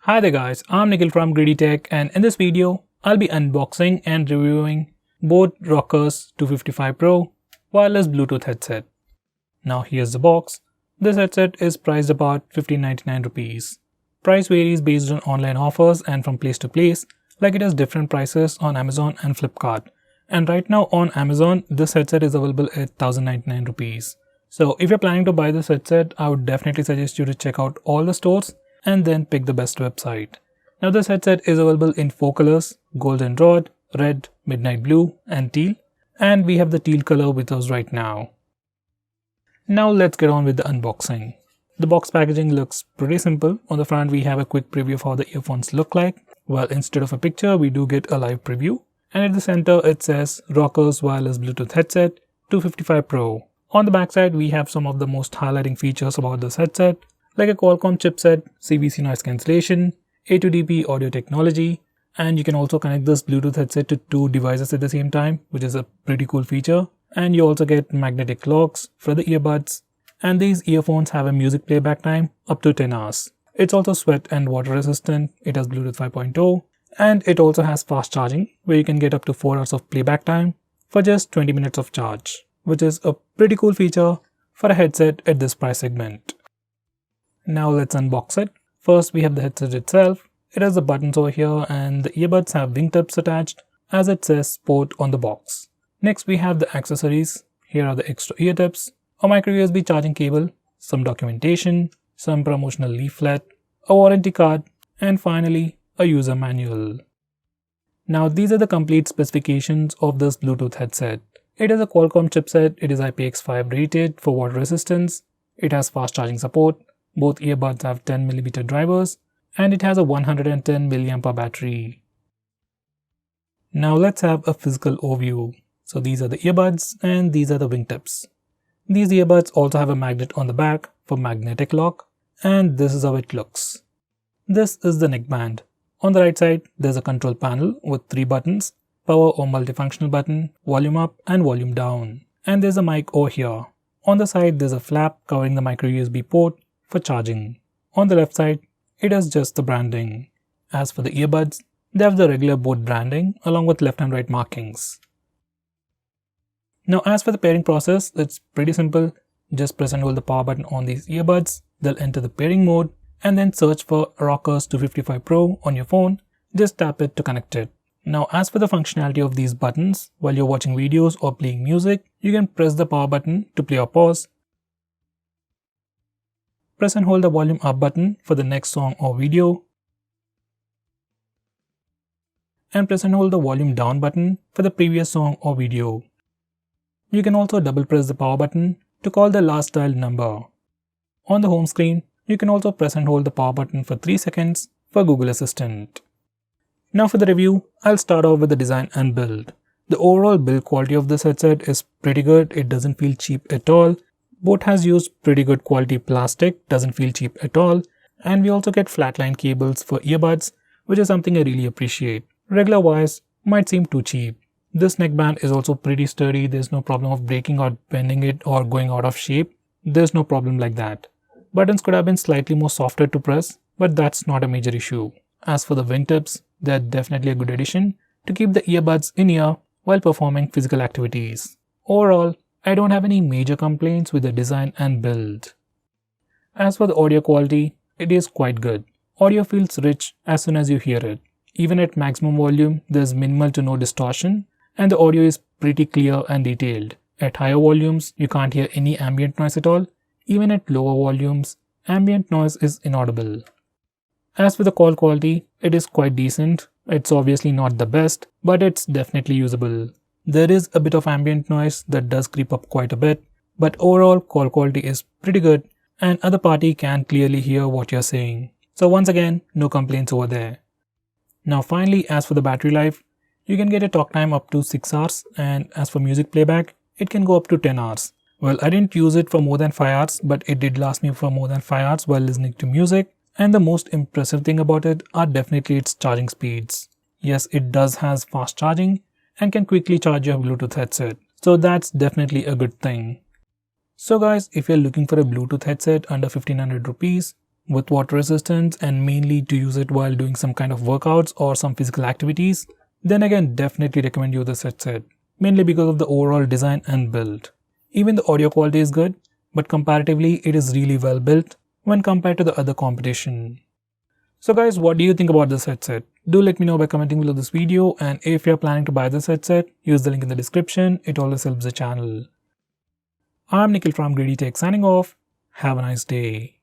Hi there guys, I'm Nikhil from GreedyTech, and in this video, I'll be unboxing and reviewing both Rockerz 255 Pro wireless Bluetooth headset. Now here's the box. This headset is priced about 1599 rupees. Price varies based on online offers and from place to place, like it has different prices on Amazon and Flipkart. And right now on Amazon, this headset is available at 1099 rupees. So if you're planning to buy this headset, I would definitely suggest you to check out all the stores and then pick the best website. Now this headset is available in 4 colors: goldenrod, red, midnight blue and teal, and we have the teal color with us right now. Now let's get on with the unboxing. The box packaging looks pretty simple. On the front we have a quick preview of how the earphones look like. Well, instead of a picture we do get a live preview, and at the center it says Rockerz wireless Bluetooth headset 255 Pro. On the backside we have some of the most highlighting features about this headset, like a Qualcomm chipset, CVC noise cancellation, A2DP audio technology, and you can also connect this Bluetooth headset to 2 devices at the same time, which is a pretty cool feature. And you also get magnetic locks for the earbuds, and these earphones have a music playback time up to 10 hours. It's also sweat and water resistant, it has Bluetooth 5.0, and it also has fast charging, where you can get up to 4 hours of playback time for just 20 minutes of charge, which is a pretty cool feature for a headset at this price segment. Now let's unbox it. First we have the headset itself. It has the buttons over here, and the earbuds have wingtips attached, as it says sport on the box. Next we have the accessories. Here are the extra ear tips, a micro USB charging cable, some documentation, some promotional leaflet, a warranty card, and finally a user manual. Now these are the complete specifications of this Bluetooth headset. It has a Qualcomm chipset, it is IPX5 rated for water resistance, it has fast charging support, both earbuds have 10mm drivers, and it has a 110 mAh battery. Now let's have a physical overview. So these are the earbuds and these are the wingtips. These earbuds also have a magnet on the back for magnetic lock, and this is how it looks. This is the neckband. On the right side, there's a control panel with 3 buttons: power or multifunctional button, volume up and volume down. And there's a mic over here. On the side, there's a flap covering the micro USB port for charging. On the left side, it has just the branding. As for the earbuds, they have the regular board branding along with left and right markings. Now as for the pairing process, it's pretty simple. Just press and hold the power button on these earbuds, they'll enter the pairing mode, and then search for Rockerz 255 Pro on your phone. Just tap it to connect it. Now as for the functionality of these buttons, while you're watching videos or playing music, you can press the power button to play or pause. Press and hold the volume up button for the next song or video, and press and hold the volume down button for the previous song or video. You can also double press the power button to call the last dialed number. On the home screen, you can also press and hold the power button for 3 seconds for Google Assistant. Now for the review, I'll start off with the design and build. The overall build quality of this headset is pretty good. It doesn't feel cheap at all. Boat has used pretty good quality plastic, doesn't feel cheap at all, and we also get flatline cables for earbuds, which is something I really appreciate. Regular wires might seem too cheap. This neckband is also pretty sturdy. There's no problem of breaking or bending it or going out of shape. There's no problem like that. Buttons could have been slightly more softer to press, but that's not a major issue. As for the wingtips, they're definitely a good addition to keep the earbuds in ear while performing physical activities. Overall, I don't have any major complaints with the design and build. As for the audio quality, it is quite good. Audio feels rich as soon as you hear it. Even at maximum volume, there's minimal to no distortion, and the audio is pretty clear and detailed. At higher volumes, you can't hear any ambient noise at all. Even at lower volumes, ambient noise is inaudible. As for the call quality, it is quite decent. It's obviously not the best, but it's definitely usable. There is a bit of ambient noise that does creep up quite a bit, but overall call quality is pretty good and other party can clearly hear what you're saying. So once again, no complaints over there. Now finally, as for the battery life, you can get a talk time up to 6 hours, and as for music playback, it can go up to 10 hours. Well, I didn't use it for more than 5 hours, but it did last me for more than 5 hours while listening to music, and the most impressive thing about it are definitely its charging speeds. Yes, it does has fast charging and can quickly charge your Bluetooth headset, so that's definitely a good thing. So guys, if you're looking for a Bluetooth headset under 1500 rupees, with water resistance and mainly to use it while doing some kind of workouts or some physical activities, then again definitely recommend you this headset, mainly because of the overall design and build. Even the audio quality is good, but comparatively it is really well built when compared to the other competition. So guys, what do you think about this headset? Do let me know by commenting below this video, and if you're planning to buy this headset, use the link in the description, it always helps the channel. I'm Nikhil from GreedyTech signing off. Have a nice day.